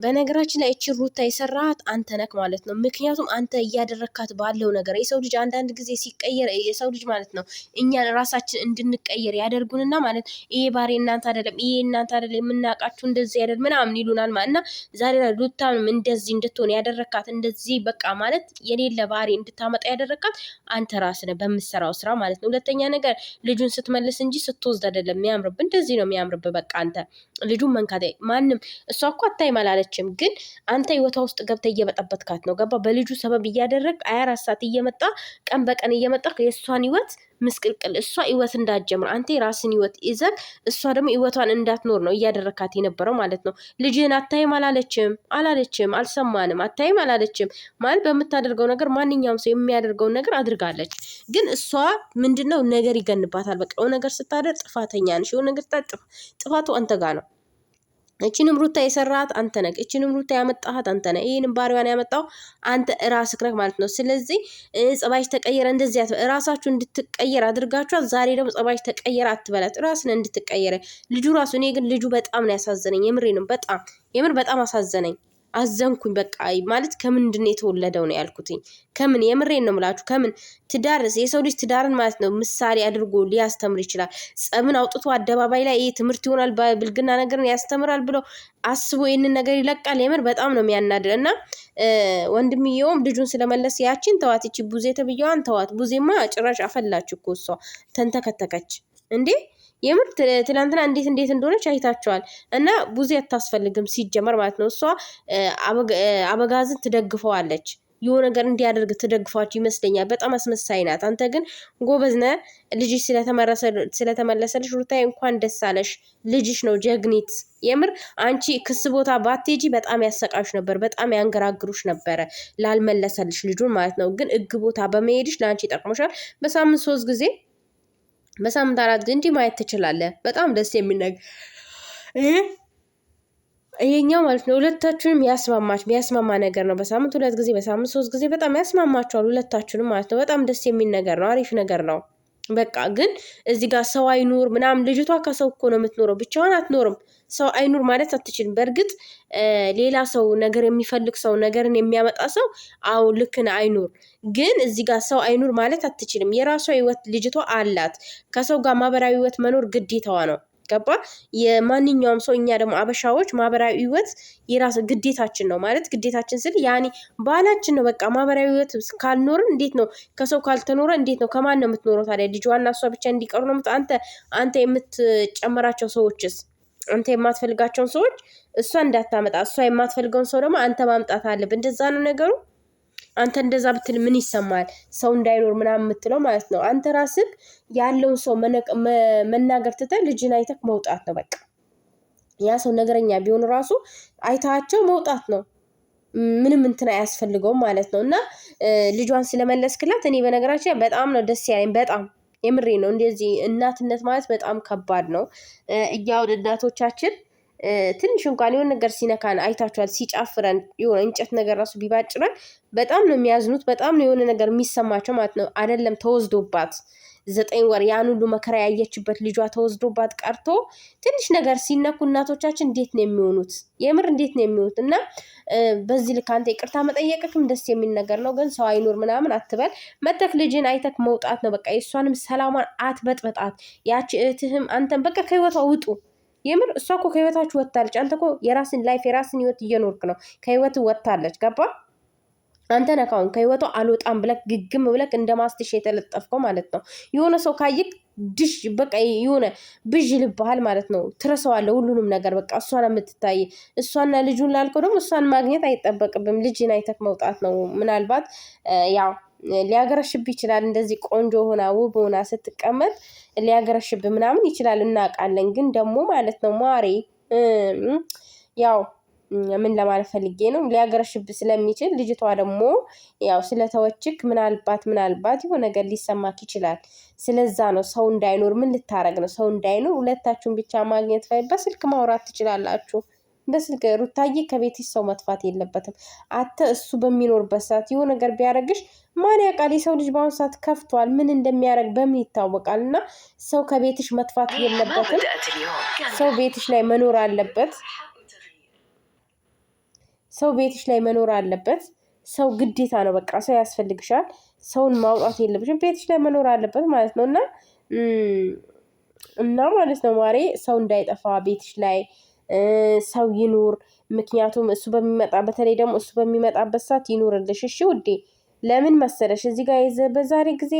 በነገራችን ላይ እቺ ሩታ የሰራሃት አንተ ነክ ማለት ነው። ምክንያቱም አንተ እያደረካት ባለው ነገር የሰው ልጅ አንዳንድ ጊዜ ሲቀየር የሰው ልጅ ማለት ነው እኛን ራሳችን እንድንቀየር ያደርጉንና ማለት ይሄ ባሪ እናንተ አይደለም፣ ይሄ እናንተ አይደለም የምናውቃችሁ እንደዚህ አይደል ምናምን ይሉናል ማለት እና ዛሬ ላይ ሩታንም እንደዚህ እንድትሆን ያደረካት እንደዚህ በቃ ማለት የሌለ ባሪ እንድታመጣ ያደረካት አንተ ራስህ ነህ በምትሰራው ስራ ማለት ነው። ሁለተኛ ነገር ልጁን ስትመልስ እንጂ ስትወስድ አይደለም የሚያምርብህ፣ እንደዚህ ነው የሚያምርብህ። በቃ አንተ ልጁን መንካት ማንም እሷ እኮ አታይ ማላለች ግን አንተ ህይወቷ ውስጥ ገብተህ እየበጠበጥካት ነው። ገባ? በልጁ ሰበብ እያደረግ 24 ሰዓት እየመጣ ቀን በቀን እየመጣ የእሷን ህይወት ምስቅልቅል እሷ ህይወት እንዳትጀምር አንተ የራስን ህይወት ይዘህ እሷ ደግሞ ህይወቷን እንዳትኖር ነው እያደረካት የነበረው ማለት ነው። ልጅህን አታይም አላለችም፣ አልሰማንም። አታይም አላለችም ማለት በምታደርገው ነገር ማንኛውም ሰው የሚያደርገውን ነገር አድርጋለች። ግን እሷ ምንድነው ነገር ይገንባታል። በቃ ነገር ስታደርግ ጥፋተኛ ነሽ፣ የሆነ ነገር ጥፋቱ አንተ ጋር ነው። እቺንም ሩታ የሰራት አንተ ነህ። እቺንም ሩታ ያመጣሃት አንተ ነህ። ይሄንን ባሪዋን ያመጣው አንተ ራስህ ነህ ማለት ነው። ስለዚህ ጸባይሽ ተቀየረ እንደዚህ ራሳችሁ እንድትቀየር አድርጋችኋል። ዛሬ ደግሞ ጸባይሽ ተቀየረ አትበላት፣ ራስን እንድትቀየረ ልጁ ራሱ። እኔ ግን ልጁ በጣም ነው ያሳዘነኝ። የምሬንም በጣም አሳዘነኝ። አዘንኩኝ። በቃ ማለት ከምንድን ነው የተወለደው ነው ያልኩትኝ። ከምን የምሬን ነው የምላችሁ። ከምን ትዳር የሰው ልጅ ትዳርን ማለት ነው ምሳሌ አድርጎ ሊያስተምር ይችላል። ጸብን አውጥቶ አደባባይ ላይ ይሄ ትምህርት ይሆናል ብልግና ነገርን ያስተምራል ብሎ አስቦ ይህንን ነገር ይለቃል። የምር በጣም ነው የሚያናድር። እና ወንድምየውም ልጁን ስለመለስ ያችን ተዋት፣ ይቺ ቡዜ ተብያዋን ተዋት። ቡዜማ ጭራሽ አፈላች እኮ እሷ ተንተከተከች እንዴ! የምር ትላንትና እንዴት እንደሆነች አይታችኋል። እና ቡዜ አታስፈልግም ሲጀመር ማለት ነው። እሷ አበጋዝን ትደግፈዋለች፣ የሆነ ነገር እንዲያደርግ ትደግፏችሁ ይመስለኛል። በጣም አስመሳይ ናት። አንተ ግን ጎበዝ ነህ። ልጅሽ ስለተመለሰልሽ ሩታዬ እንኳን ደስ አለሽ። ልጅሽ ነው ጀግኒት። የምር አንቺ ክስ ቦታ ባትሄጂ በጣም ያሰቃዩሽ ነበር፣ በጣም ያንገራግሩሽ ነበረ ላልመለሰልሽ ልጁን ማለት ነው። ግን ህግ ቦታ በመሄድሽ ለአንቺ ይጠቅሞሻል። በሳምንት 3 ጊዜ በሳምንት 4 ጊዜ እንዲህ ማየት ትችላለህ። በጣም ደስ የሚል ነገር ይሄኛው ማለት ነው። ሁለታችሁንም ያስማማ ነገር ነው። በሳምንት 2 ጊዜ በሳምንት 3 ጊዜ በጣም ያስማማችኋል ሁለታችሁንም ማለት ነው። በጣም ደስ የሚል ነገር ነው። አሪፍ ነገር ነው። በቃ ግን እዚህ ጋር ሰው አይኑር ምናምን። ልጅቷ ከሰው እኮ ነው የምትኖረው፣ ብቻዋን አትኖርም። ሰው አይኑር ማለት አትችልም። በእርግጥ ሌላ ሰው ነገር የሚፈልግ ሰው ነገርን የሚያመጣ ሰው አው ልክን አይኑር። ግን እዚህ ጋር ሰው አይኑር ማለት አትችልም። የራሷ ህይወት ልጅቷ አላት። ከሰው ጋር ማህበራዊ ህይወት መኖር ግዴታዋ ነው። ገባ? የማንኛውም ሰው እኛ ደግሞ አበሻዎች ማህበራዊ ህይወት የራስ ግዴታችን ነው ማለት ግዴታችን ስል ያኔ ባላችን ነው። በቃ ማህበራዊ ህይወት ካልኖርን እንዴት ነው? ከሰው ካልተኖረ እንዴት ነው? ከማን ነው የምትኖረው ታዲያ? ልጅዋና እሷ ብቻ እንዲቀሩ ነው? አንተ የምትጨምራቸው ሰዎችስ? አንተ የማትፈልጋቸውን ሰዎች እሷ እንዳታመጣ፣ እሷ የማትፈልገውን ሰው ደግሞ አንተ ማምጣት አለብህ። እንደዛ ነው ነገሩ። አንተ እንደዛ ብትል ምን ይሰማል? ሰው እንዳይኖር ምናምን የምትለው ማለት ነው። አንተ ራስህ ያለውን ሰው መናገር ትተህ ልጅን አይተህ መውጣት ነው በቃ። ያ ሰው ነገረኛ ቢሆን ራሱ አይታቸው መውጣት ነው። ምንም እንትን አያስፈልገውም ማለት ነው። እና ልጇን ስለመለስክላት እኔ በነገራችን በጣም ነው ደስ ያለኝ። በጣም የምሬ ነው። እንደዚህ እናትነት ማለት በጣም ከባድ ነው። እያው እናቶቻችን ትንሽ እንኳን የሆነ ነገር ሲነካን አይታችኋል። ሲጫፍረን የሆነ እንጨት ነገር ራሱ ቢባጭረን በጣም ነው የሚያዝኑት። በጣም ነው የሆነ ነገር የሚሰማቸው ማለት ነው። አይደለም ተወስዶባት 9 ወር ያን ሁሉ መከራ ያየችበት ልጇ ተወስዶባት ቀርቶ ትንሽ ነገር ሲነኩ እናቶቻችን እንዴት ነው የሚሆኑት? የምር እንዴት ነው የሚሆኑት? እና በዚህ ልክ አንተ ይቅርታ መጠየቅክም ደስ የሚል ነገር ነው። ግን ሰው አይኖር ምናምን አትበል። መተክ ልጅን አይተክ መውጣት ነው በቃ። የእሷንም ሰላሟን አትበጥበጣት። ያቺ እህትህም አንተም በቃ ከህይወቷ ውጡ። የምር እሷ እኮ ከህይወታችሁ ወጥታለች። አንተ እኮ የራስን ላይፍ የራስን ህይወት እየኖርክ ነው። ከህይወት ወጥታለች። ገባ? አንተ ነህ አሁን ከህይወቷ አልወጣም ብለክ ግግም ብለክ እንደ ማስትሽ የተለጠፍከው ማለት ነው። የሆነ ሰው ካይክ ድሽ በቃ የሆነ ብዥ ልብሃል ማለት ነው። ትረሳዋለህ ሁሉንም ነገር በቃ። እሷን የምትታይ እሷና ልጁን ላልከው ደግሞ እሷን ማግኘት አይጠበቅብም። ልጅን አይተክ መውጣት ነው። ምናልባት ያው ሊያገረሽብ ይችላል። እንደዚህ ቆንጆ ሆና ውብ ሆና ስትቀመጥ ሊያገረሽብ ምናምን ይችላል፣ እናውቃለን። ግን ደግሞ ማለት ነው ማሬ ያው ምን ለማለት ፈልጌ ነው፣ ሊያገረሽብ ስለሚችል ልጅቷ ደግሞ ያው ስለተወችክ ምናልባት የሆነ ነገር ሊሰማክ ይችላል። ስለዛ ነው ሰው እንዳይኖር ምን ልታረግ ነው? ሰው እንዳይኖር ሁለታችሁን ብቻ ማግኘት በስልክ ማውራት ትችላላችሁ። በስልክ ሩታዬ ከቤትሽ ሰው መጥፋት የለበትም። እሱ በሚኖርበት ሰዓት የሆነ ነገር ቢያደርግሽ ማን ያውቃል? የሰው ልጅ በአሁኑ ሰዓት ከፍቷል። ምን እንደሚያደርግ በምን ይታወቃል? እና ሰው ከቤትሽ መጥፋት የለበትም። ሰው ቤትሽ ላይ መኖር አለበት። ሰው ቤትሽ ላይ መኖር አለበት። ሰው ግዴታ ነው። በቃ ሰው ያስፈልግሻል። ሰውን ማውጣት የለብሽም። ቤትሽ ላይ መኖር አለበት ማለት ነው እና ማለት ነው ማሬ ሰው እንዳይጠፋ ቤትሽ ላይ ሰው ይኑር። ምክንያቱም እሱ በሚመጣ በተለይ ደግሞ እሱ በሚመጣበት ሰዓት ይኑርልሽ። እሺ ውዴ። ለምን መሰለሽ እዚህ ጋር በዛሬ ጊዜ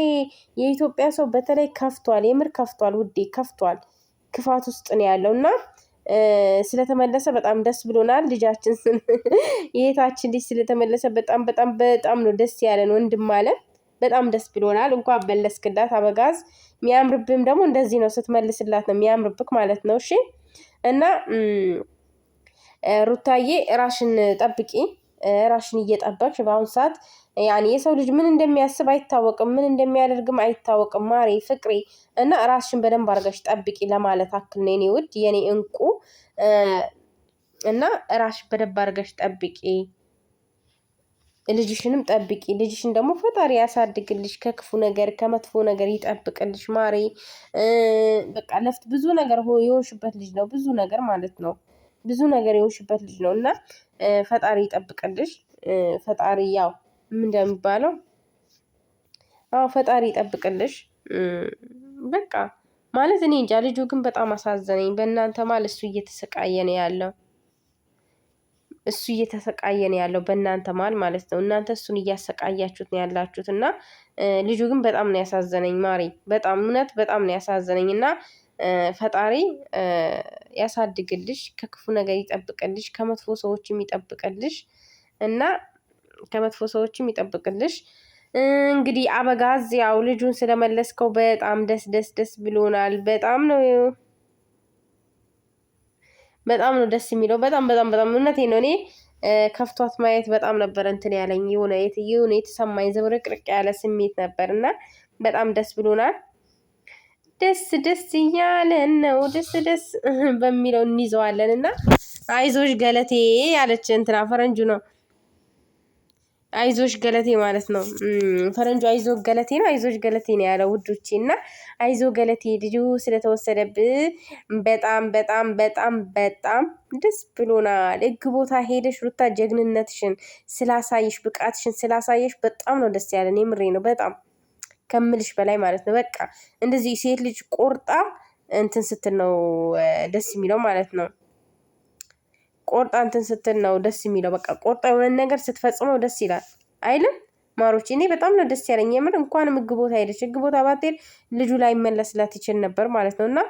የኢትዮጵያ ሰው በተለይ ከፍቷል። የምር ከፍቷል ውዴ፣ ከፍቷል። ክፋት ውስጥ ነው ያለው እና ስለተመለሰ በጣም ደስ ብሎናል። ልጃችን የታችን ልጅ ስለተመለሰ በጣም በጣም በጣም ነው ደስ ያለን ወንድም አለ። በጣም ደስ ብሎናል። እንኳን መለስክላት አበጋዝ። የሚያምርብህም ደግሞ እንደዚህ ነው ስትመልስላት ነው የሚያምርብክ ማለት ነው። እሺ እና ሩታዬ ራሽን ጠብቂ። ራሽን እየጠበቅሽ በአሁኑ ሰዓት ያኔ የሰው ልጅ ምን እንደሚያስብ አይታወቅም፣ ምን እንደሚያደርግም አይታወቅም። ማሬ ፍቅሬ እና ራስሽን በደንብ አድርገሽ ጠብቂ ለማለት አክል ነው የኔ ውድ የኔ እንቁ። እና ራስሽን በደንብ አድርገሽ ጠብቂ፣ ልጅሽንም ጠብቂ። ልጅሽን ደግሞ ፈጣሪ ያሳድግልሽ፣ ከክፉ ነገር ከመጥፎ ነገር ይጠብቅልሽ ማሬ። በቃ ለፍት ብዙ ነገር የሆንሽበት ልጅ ነው፣ ብዙ ነገር ማለት ነው፣ ብዙ ነገር የሆንሽበት ልጅ ነው እና ፈጣሪ ይጠብቅልሽ። ፈጣሪ ያው ምን እንደሚባለው ፈጣሪ ይጠብቅልሽ። በቃ ማለት እኔ እንጃ። ልጁ ግን በጣም አሳዘነኝ። በእናንተ ማለት እሱ እየተሰቃየ ነው ያለው፣ እሱ እየተሰቃየ ነው ያለው በእናንተ ማለት ነው። እናንተ እሱን እያሰቃያችሁት ነው ያላችሁት እና ልጁ ግን በጣም ነው ያሳዘነኝ ማሪ። በጣም እውነት በጣም ነው ያሳዘነኝ እና ፈጣሪ ያሳድግልሽ፣ ከክፉ ነገር ይጠብቅልሽ፣ ከመጥፎ ሰዎችም ይጠብቅልሽ እና ከመጥፎ ሰዎችም ይጠብቅልሽ። እንግዲህ አበጋዝ ያው ልጁን ስለመለስከው በጣም ደስ ደስ ደስ ብሎናል። በጣም ነው ደስ የሚለው። በጣም በጣም በጣም እውነቴን ነው። እኔ ከፍቷት ማየት በጣም ነበር እንትን ያለኝ የሆነ የተሰማኝ ዝብርቅርቅ ያለ ስሜት ነበር እና በጣም ደስ ብሎናል። ደስ ደስ እያለን ነው ደስ ደስ በሚለው እንይዘዋለን እና አይዞሽ ገለቴ ያለች እንትና ፈረንጁ ነው። አይዞሽ ገለቴ ማለት ነው ፈረንጁ። አይዞ ገለቴ ነው፣ አይዞሽ ገለቴ ነው ያለው ውዶቼ። እና አይዞ ገለቴ ልጁ ስለተወሰደብህ በጣም በጣም በጣም በጣም ደስ ብሎናል። ሕግ ቦታ ሄደሽ ሩታ ጀግንነትሽን ስላሳየሽ፣ ብቃትሽን ስላሳየሽ በጣም ነው ደስ ያለን። የምሬ ነው በጣም ከምልሽ በላይ ማለት ነው። በቃ እንደዚህ ሴት ልጅ ቆርጣ እንትን ስትል ነው ደስ የሚለው ማለት ነው። ቆርጣ እንትን ስትል ነው ደስ የሚለው። በቃ ቆርጣ የሆነ ነገር ስትፈጽመው ደስ ይላል አይልም ማሮች? እኔ በጣም ነው ደስ ያለኝ የምር። እንኳንም ሕግ ቦታ ሄደች። ሕግ ቦታ ባትሄድ ልጁ ላይ መለስላት ይችል ነበር ማለት ነው። እና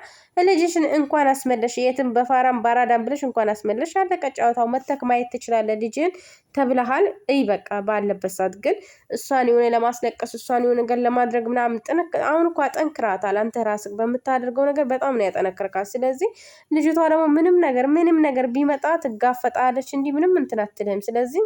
ልጅሽን እንኳን አስመለሽ፣ የትም በፋራም ባራዳም ብለሽ እንኳን አስመለሽ። አለቀ ጨዋታው። መተክ ማየት ትችላለህ ልጅን ተብለሃል። እይ በቃ ባለበት ሰዓት ግን እሷን የሆነ ለማስለቀስ እሷን የሆነ ነገር ለማድረግ ምናምን አሁን እኮ አጠንክራታል። አንተ ራስህ በምታደርገው ነገር በጣም ነው ያጠነክርካል። ስለዚህ ልጅቷ ደግሞ ምንም ነገር ቢመጣ ትጋፈጣለች እንዲህ ምንም እንትን አትልህም። ስለዚህ